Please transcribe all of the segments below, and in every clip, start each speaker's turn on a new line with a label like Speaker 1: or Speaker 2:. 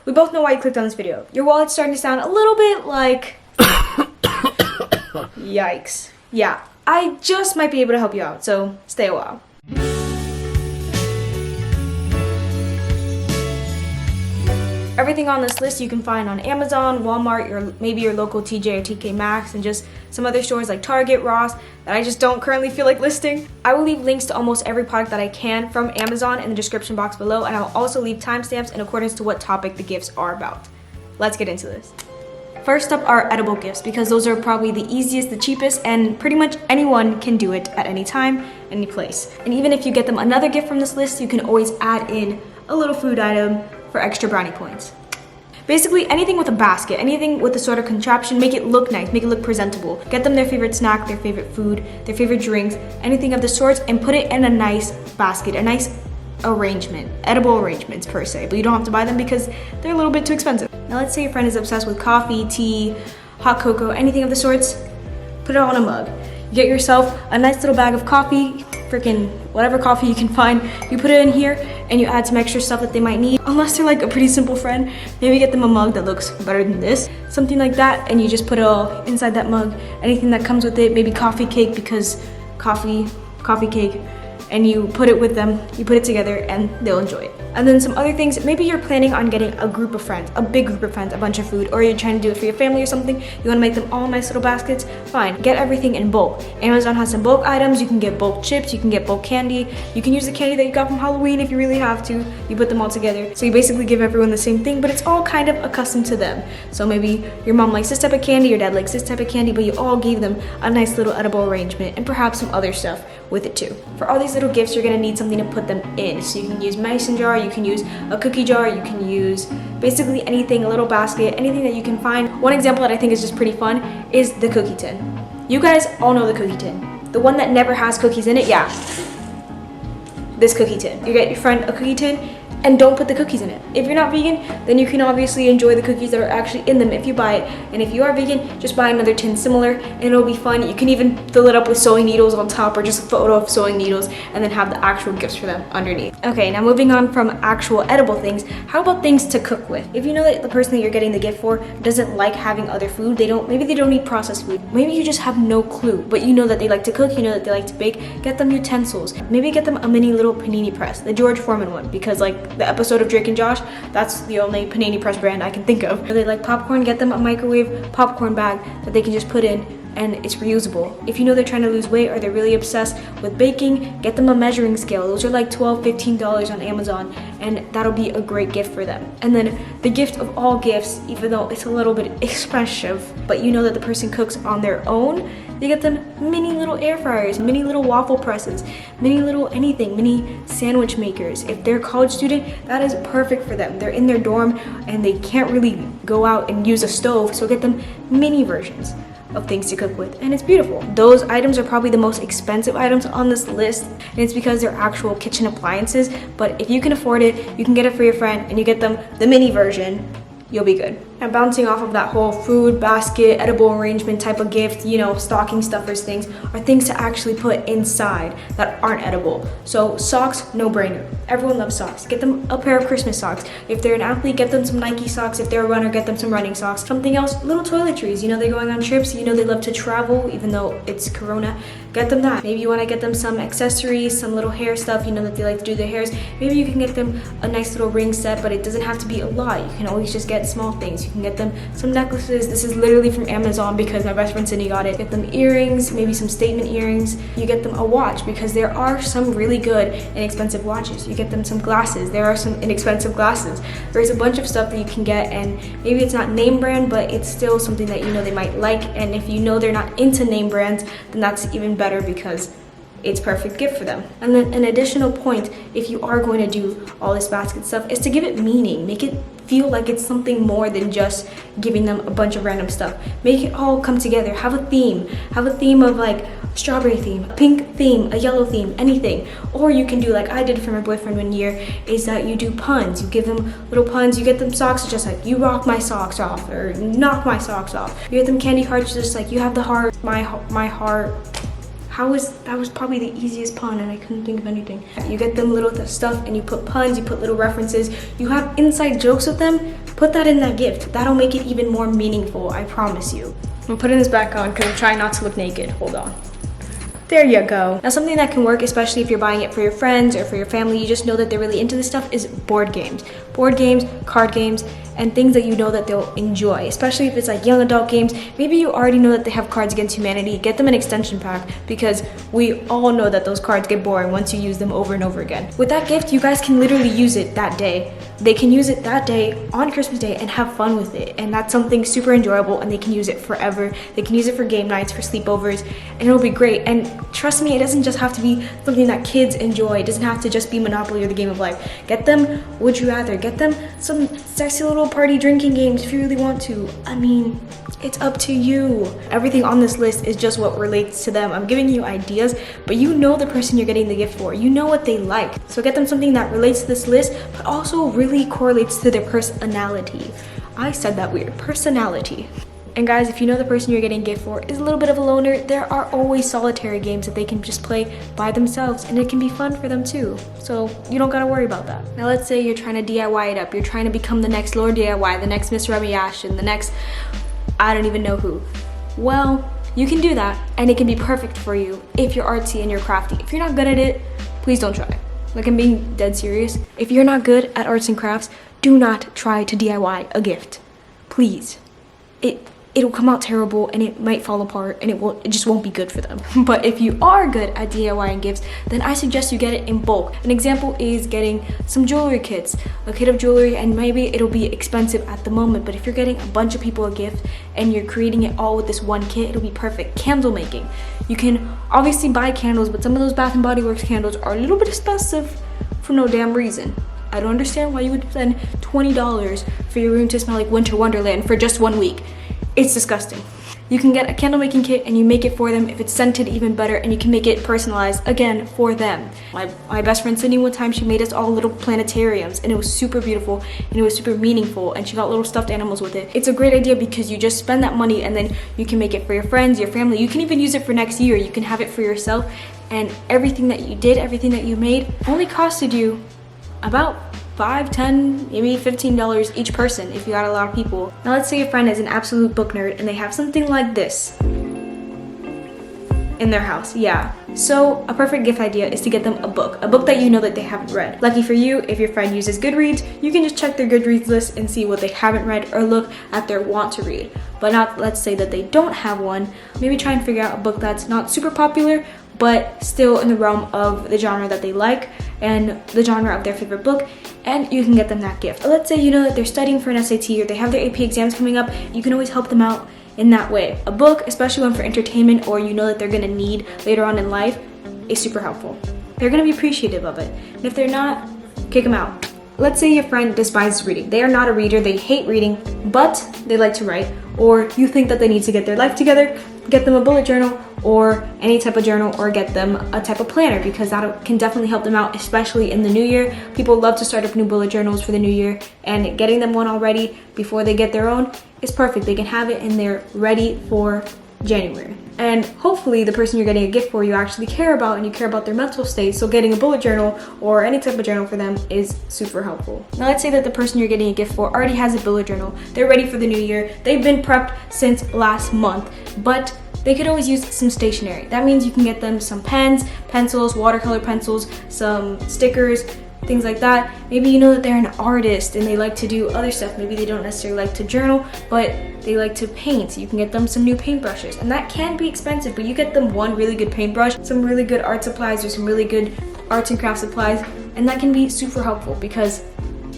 Speaker 1: We both know why you clicked on this video. Your wallet's starting to sound a little bit like... Yikes. Yeah, I just might be able to help you out, so stay a while. Everything on this list you can find on Amazon, Walmart, maybe your local TJ or TK Maxx, and just some other stores like Target, Ross, that I just don't currently feel like listing. I will leave links to almost every product that I can from Amazon in the description box below, and I'll also leave timestamps in accordance to what topic the gifts are about. Let's get into this. First up are edible gifts, because those are probably the easiest, the cheapest, and pretty much anyone can do it at any time, any place. And even if you get them another gift from this list, you can always add in a little food item for extra brownie points. Basically, anything with a basket, anything with a sort of contraption, make it look nice, make it look presentable. Get them their favorite snack, their favorite food, their favorite drinks, anything of the sorts, and put it in a nice basket, a nice arrangement, edible arrangements per se, but you don't have to buy them because they're a little bit too expensive. Now let's say your friend is obsessed with coffee, tea, hot cocoa, anything of the sorts, put it all in a mug. You get yourself a nice little bag of coffee, freaking whatever coffee you can find, you put it in here and you add some extra stuff that they might need. Unless they're like a pretty simple friend, maybe get them a mug that looks better than this, something like that, and you just put it all inside that mug. Anything that comes with it, maybe coffee cake, because coffee cake, and you put it with them, you put it together, and they'll enjoy it. And then some other things, maybe you're planning on getting a group of friends, a big group of friends, a bunch of food, or you're trying to do it for your family or something, you wanna make them all nice little baskets, fine, get everything in bulk. Amazon has some bulk items, you can get bulk chips, you can get bulk candy, you can use the candy that you got from Halloween if you really have to, you put them all together. So you basically give everyone the same thing, but it's all kind of accustomed to them. So maybe your mom likes this type of candy, your dad likes this type of candy, but you all gave them a nice little edible arrangement, and perhaps some other stuff with it too. For all these little gifts, you're gonna need something to put them in. So you can use mason jar, you can use a cookie jar, you can use basically anything, a little basket, anything that you can find. One example that I think is just pretty fun is the cookie tin. You guys all know the cookie tin. The one that never has cookies in it, yeah. This cookie tin. You get your friend a cookie tin, and don't put the cookies in it. If you're not vegan, then you can obviously enjoy the cookies that are actually in them if you buy it. And if you are vegan, just buy another tin similar and it'll be fun. You can even fill it up with sewing needles on top, or just a photo of sewing needles, and then have the actual gifts for them underneath. Okay, now moving on from actual edible things, how about things to cook with? If you know that the person that you're getting the gift for doesn't like having other food, maybe they don't eat processed food. Maybe you just have no clue, but you know that they like to cook, you know that they like to bake, get them utensils. Maybe get them a mini little panini press, the George Foreman one, because like the episode of Drake and Josh, that's the only panini press brand I can think of. If they like popcorn, get them a microwave popcorn bag that they can just put in, and it's reusable. If you know they're trying to lose weight or they're really obsessed with baking, get them a measuring scale. Those are like $12, $15 on Amazon, and that'll be a great gift for them. And then the gift of all gifts, even though it's a little bit expensive, but you know that the person cooks on their own, you get them mini little air fryers, mini little waffle presses, mini little anything, mini sandwich makers. If they're a college student, that is perfect for them. They're in their dorm and they can't really go out and use a stove, so get them mini versions of things to cook with, and it's beautiful. Those items are probably the most expensive items on this list, and it's because they're actual kitchen appliances, but if you can afford it, you can get it for your friend and you get them the mini version, you'll be good. And bouncing off of that whole food, basket, edible arrangement type of gift, you know, stocking stuffers things, are things to actually put inside that aren't edible. So socks, no brainer. Everyone loves socks. Get them a pair of Christmas socks. If they're an athlete, get them some Nike socks. If they're a runner, get them some running socks. Something else, little toiletries. You know, they're going on trips. You know, they love to travel, even though it's Corona. Get them that. Maybe you want to get them some accessories, some little hair stuff. You know that they like to do their hairs. Maybe you can get them a nice little ring set, but it doesn't have to be a lot. You can always just get small things. You can get them some necklaces. This is literally from Amazon because my best friend Cindy got it. Get them earrings, maybe some statement earrings. You get them a watch because there are some really good inexpensive watches. You get them some glasses. There are some inexpensive glasses. There's a bunch of stuff that you can get, and maybe it's not name brand, but it's still something that you know they might like. And if you know they're not into name brands, then that's even better because it's perfect gift for them. And then an additional point, if you are going to do all this basket stuff, is to give it meaning. Make it feel like it's something more than just giving them a bunch of random stuff. Make it all come together. Have a theme. Have a theme of like strawberry theme, a pink theme, a yellow theme, anything. Or you can do like I did for my boyfriend one year, is that you do puns. You give them little puns. You get them socks just like you rock my socks off or knock my socks off. You get them candy hearts just like you have the heart, my heart. That was probably the easiest pun and I couldn't think of anything. You get them little stuff and you put puns, you put little references, you have inside jokes with them, put that in that gift. That'll make it even more meaningful, I promise you. I'm putting this back on because I'm trying not to look naked. Hold on. There you go. Now something that can work, especially if you're buying it for your friends or for your family, you just know that they're really into this stuff, is board games. Board games, card games, and things that you know that they'll enjoy, especially if it's like young adult games. Maybe you already know that they have Cards Against Humanity. Get them an extension pack because we all know that those cards get boring once you use them over and over again. With that gift, you guys can literally use it that day. They can use it that day on Christmas Day and have fun with it. And that's something super enjoyable and they can use it forever. They can use it for game nights, for sleepovers, and it'll be great. And trust me, it doesn't just have to be something that kids enjoy. It doesn't have to just be Monopoly or the Game of Life. Get them Would You Rather. Get them some sexy little party drinking games if you really want to. I mean, it's up to you. Everything on this list is just what relates to them. I'm giving you ideas, but you know the person you're getting the gift for. You know what they like. So get them something that relates to this list, but also really correlates to their personality. I said that weird. Personality. And guys, if you know the person you're getting a gift for is a little bit of a loner, there are always solitaire games that they can just play by themselves and it can be fun for them too. So you don't gotta worry about that. Now let's say you're trying to DIY it up. You're trying to become the next Lord DIY, the next Miss Remy Ashton, the next I don't even know who. Well, you can do that and it can be perfect for you if you're artsy and you're crafty. If you're not good at it, please don't try. Like, I'm being dead serious. If you're not good at arts and crafts, do not try to DIY a gift. Please. It'll come out terrible and it might fall apart and it just won't be good for them. But if you are good at DIYing gifts, then I suggest you get it in bulk. An example is getting some jewelry kits, a kit of jewelry, and maybe it'll be expensive at the moment, but if you're getting a bunch of people a gift and you're creating it all with this one kit, it'll be perfect. Candle making. You can obviously buy candles, but some of those Bath & Body Works candles are a little bit expensive for no damn reason. I don't understand why you would spend $20 for your room to smell like Winter Wonderland for just 1 week. It's disgusting. You can get a candle making kit and you make it for them. If it's scented, even better, and you can make it personalized, again, for them. My best friend Sydney, one time, she made us all little planetariums and it was super beautiful and it was super meaningful and she got little stuffed animals with it. It's a great idea because you just spend that money and then you can make it for your friends, your family. You can even use it for next year. You can have it for yourself, and everything that you did, everything that you made only costed you about $5, $10, maybe $15 each person if you got a lot of people. Now let's say your friend is an absolute book nerd and they have something like this in their house. Yeah. So a perfect gift idea is to get them a book that you know that they haven't read. Lucky for you, if your friend uses Goodreads, you can just check their Goodreads list and see what they haven't read or look at their want to read. But not, let's say that they don't have one, maybe try and figure out a book that's not super popular but still in the realm of the genre that they like and the genre of their favorite book, and you can get them that gift. Let's say you know that they're studying for an SAT or they have their AP exams coming up, you can always help them out in that way. A book, especially one for entertainment or you know that they're gonna need later on in life, is super helpful. They're gonna be appreciative of it. And if they're not, kick them out. Let's say your friend despises reading. They are not a reader, they hate reading, but they like to write, or you think that they need to get their life together, get them a bullet journal or any type of journal, or get them a type of planner because that can definitely help them out, especially in the new year. People love to start up new bullet journals for the new year, and getting them one already before they get their own is perfect. They can have it and they're ready for January. And hopefully the person you're getting a gift for you actually care about and you care about their mental state, so getting a bullet journal or any type of journal for them is super helpful. Now let's say that the person you're getting a gift for already has a bullet journal. They're ready for the new year. They've been prepped since last month, but they could always use some stationery. That means you can get them some pens, pencils, watercolor pencils, some stickers, things like that. Maybe you know that they're an artist and they like to do other stuff. Maybe they don't necessarily like to journal, but they like to paint. You can get them some new paintbrushes, and that can be expensive, but you get them one really good paintbrush, some really good art supplies, or some really good arts and crafts supplies, and that can be super helpful because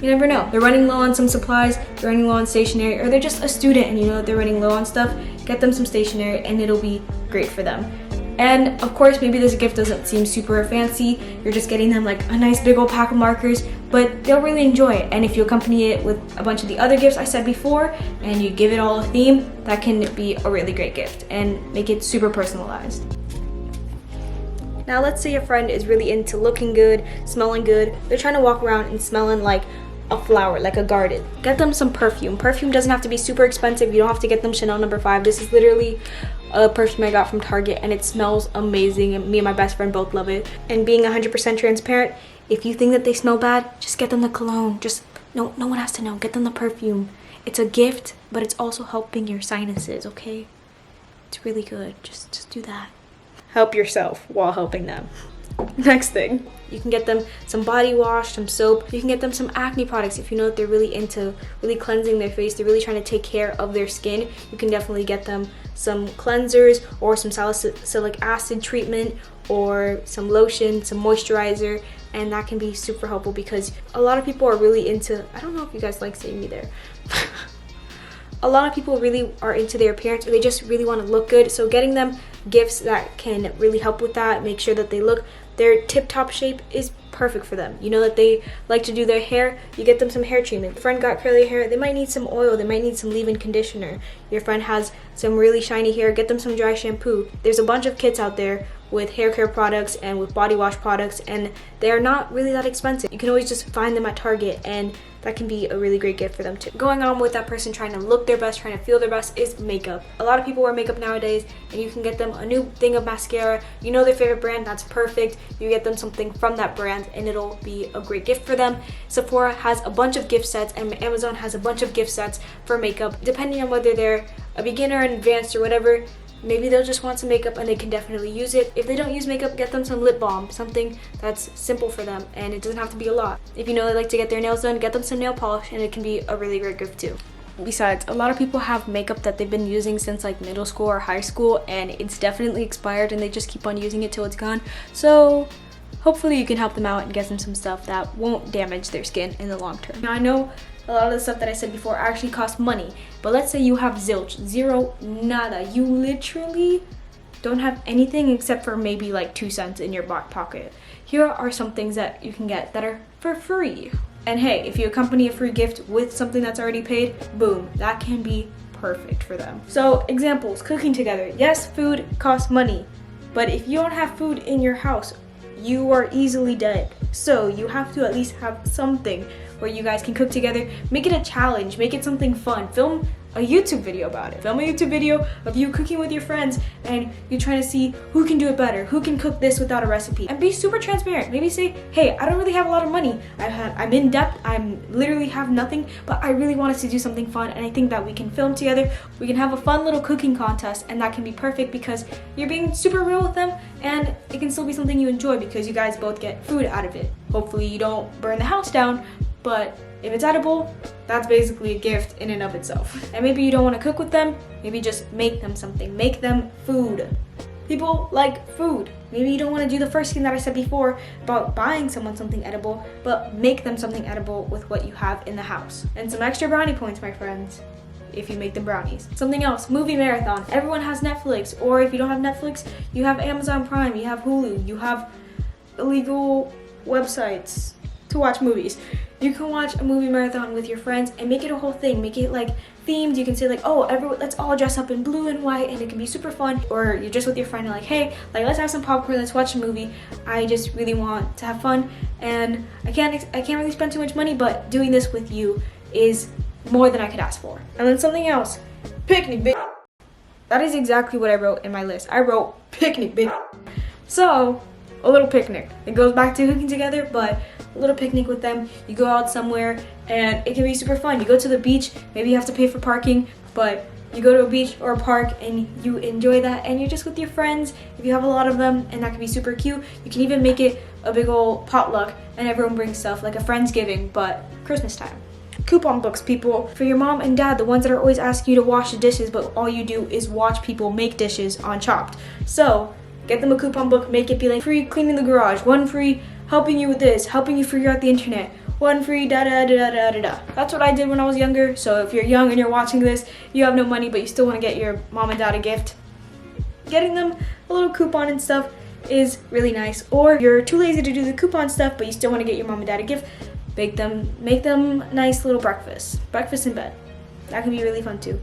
Speaker 1: you never know. They're running low on some supplies, they're running low on stationery, or they're just a student and you know that they're running low on stuff. Get them some stationery and it'll be great for them. And of course, maybe this gift doesn't seem super fancy. You're just getting them like a nice big old pack of markers, but they'll really enjoy it. And if you accompany it with a bunch of the other gifts I said before, and you give it all a theme, that can be a really great gift and make it super personalized. Now let's say your friend is really into looking good, smelling good. They're trying to walk around and smelling like a flower, like a garden. Get them some perfume. Perfume doesn't have to be super expensive. You don't have to get them Chanel No. 5. This is literally a perfume I got from Target, and it smells amazing, and me and my best friend both love it. And being 100% transparent, if you think that they smell bad, just get them the cologne. Just no one has to know. Get them the perfume. It's a gift, but it's also helping your sinuses, okay? It's really good. Just do that. Help yourself while helping them. Next thing, you can get them some body wash, some soap. You can get them some acne products if you know that they're really into really cleansing their face. They're really trying to take care of their skin. You can definitely get them some cleansers or some salicylic acid treatment or some lotion, some moisturizer, and that can be super helpful because a lot of people are really into, I don't know if you guys like seeing me there. A lot of people really are into their appearance, or they just really want to look good. So getting them gifts that can really help with that, make sure that they look their tip-top shape, is perfect for them. You know that they like to do their hair, you get them some hair treatment. If a friend got curly hair, they might need some oil, they might need some leave-in conditioner. Your friend has some really shiny hair, get them some dry shampoo. There's a bunch of kits out there with hair care products and with body wash products, and they're not really that expensive. You can always just find them at Target, and that can be a really great gift for them too. Going on with that person trying to look their best, trying to feel their best, is makeup. A lot of people wear makeup nowadays, and you can get them a new thing of mascara. You know their favorite brand, that's perfect. You get them something from that brand, and it'll be a great gift for them. Sephora has a bunch of gift sets, and Amazon has a bunch of gift sets for makeup. Depending on whether they're a beginner, an advanced, or whatever, maybe they'll just want some makeup and they can definitely use it. If they don't use makeup, get them some lip balm, something that's simple for them, and it doesn't have to be a lot. If you know they like to get their nails done, get them some nail polish, and it can be a really great gift too. Besides, a lot of people have makeup that they've been using since like middle school or high school, and it's definitely expired and they just keep on using it till it's gone. So hopefully you can help them out and get them some stuff that won't damage their skin in the long term. Now I know a lot of the stuff that I said before actually costs money, but let's say you have zilch, zero, nada. You literally don't have anything except for maybe like 2 cents in your back pocket. Here are some things that you can get that are for free. And hey, if you accompany a free gift with something that's already paid, boom, that can be perfect for them. So examples, cooking together. Yes, food costs money, but if you don't have food in your house, you are easily dead. So you have to at least have something where you guys can cook together. Make it a challenge, make it something fun. Film a YouTube video about it. Film a YouTube video of you cooking with your friends and you trying to see who can do it better, who can cook this without a recipe. And be super transparent. Maybe say, hey, I don't really have a lot of money. I'm in debt, I'm literally have nothing, but I really want us to do something fun, and I think that we can film together. We can have a fun little cooking contest, and that can be perfect because you're being super real with them, and it can still be something you enjoy because you guys both get food out of it. Hopefully you don't burn the house down, but if it's edible, that's basically a gift in and of itself. And maybe you don't want to cook with them, maybe just make them something. Make them food. People like food. Maybe you don't want to do the first thing that I said before about buying someone something edible, but make them something edible with what you have in the house. And some extra brownie points, my friends, if you make them brownies. Something else, movie marathon. Everyone has Netflix, or if you don't have Netflix, you have Amazon Prime, you have Hulu, you have illegal websites to watch movies. You can watch a movie marathon with your friends and make it a whole thing. Make it like themed. You can say like, oh, let's all dress up in blue and white, and it can be super fun. Or you're just with your friend and like, hey, like let's have some popcorn, let's watch a movie. I just really want to have fun, and I can't really spend too much money, but doing this with you is more than I could ask for. And then something else, picnic, bitch. That is exactly what I wrote in my list. I wrote picnic, bitch. So a little picnic. It goes back to cooking together, but a little picnic with them. You go out somewhere and it can be super fun. You go to the beach, maybe you have to pay for parking, but you go to a beach or a park and you enjoy that, and you're just with your friends if you have a lot of them, and that can be super cute. You can even make it a big old potluck and everyone brings stuff, like a Friendsgiving, but Christmas time. Coupon books, people, for your mom and dad, the ones that are always asking you to wash the dishes, but all you do is watch people make dishes on Chopped. So get them a coupon book, make it be like free cleaning the garage, one free helping you with this, helping you figure out the internet, one free da da da da da da. That's what I did when I was younger. So if you're young and you're watching this, you have no money, but you still want to get your mom and dad a gift, getting them a little coupon and stuff is really nice. Or you're too lazy to do the coupon stuff, but you still want to get your mom and dad a gift, make them nice little breakfast in bed. That can be really fun too.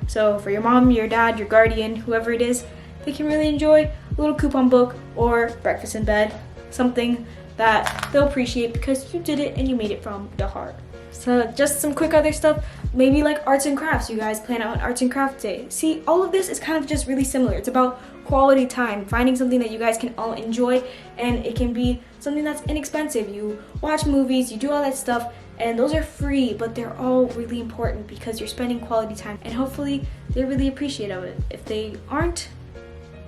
Speaker 1: So for your mom, your dad, your guardian, whoever it is, they can really enjoy a little coupon book or breakfast in bed, something that they'll appreciate because you did it and you made it from the heart. So just some quick other stuff, maybe like arts and crafts. You guys plan out an arts and craft day. See, all of this is kind of just really similar. It's about quality time, finding something that you guys can all enjoy, and it can be something that's inexpensive. You watch movies, you do all that stuff, and those are free, but they're all really important because you're spending quality time, and hopefully they really appreciate of it. If they aren't,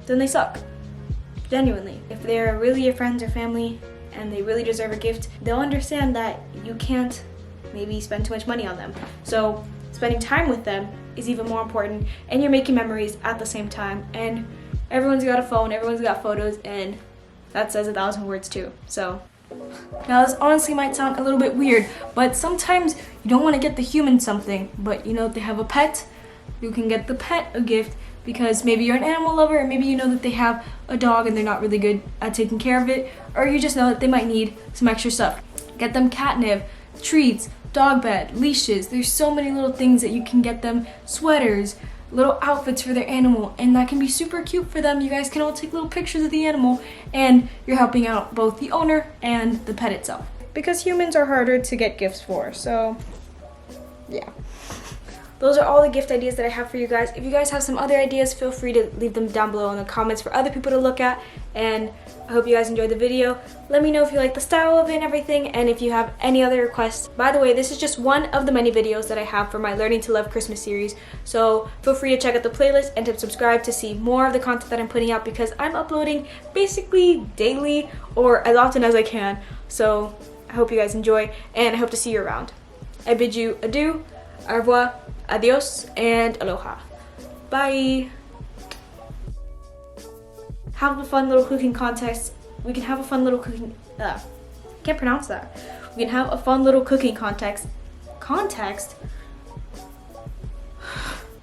Speaker 1: then they suck. Genuinely. If they're really your friends or family and they really deserve a gift, they'll understand that you can't maybe spend too much money on them. So spending time with them is even more important, and you're making memories at the same time. And everyone's got a phone, everyone's got photos, and that says 1,000 words too. So now this honestly might sound a little bit weird, but sometimes you don't want to get the human something, but you know, if they have a pet, you can get the pet a gift, because maybe you're an animal lover, or maybe you know that they have a dog and they're not really good at taking care of it, or you just know that they might need some extra stuff. Get them catnip, treats, dog bed, leashes. There's so many little things that you can get them, sweaters, little outfits for their animal, and that can be super cute for them. You guys can all take little pictures of the animal, and you're helping out both the owner and the pet itself. Because humans are harder to get gifts for, so yeah. Those are all the gift ideas that I have for you guys. If you guys have some other ideas, feel free to leave them down below in the comments for other people to look at. And I hope you guys enjoyed the video. Let me know if you like the style of it and everything, and if you have any other requests. By the way, this is just one of the many videos that I have for my Learning to Love Christmas series. So feel free to check out the playlist and to subscribe to see more of the content that I'm putting out, because I'm uploading basically daily or as often as I can. So I hope you guys enjoy, and I hope to see you around. I bid you adieu, au revoir, adios, and aloha. Bye. Have a fun little cooking contest. We can have a fun little cooking, can't pronounce that. We can have a fun little cooking context.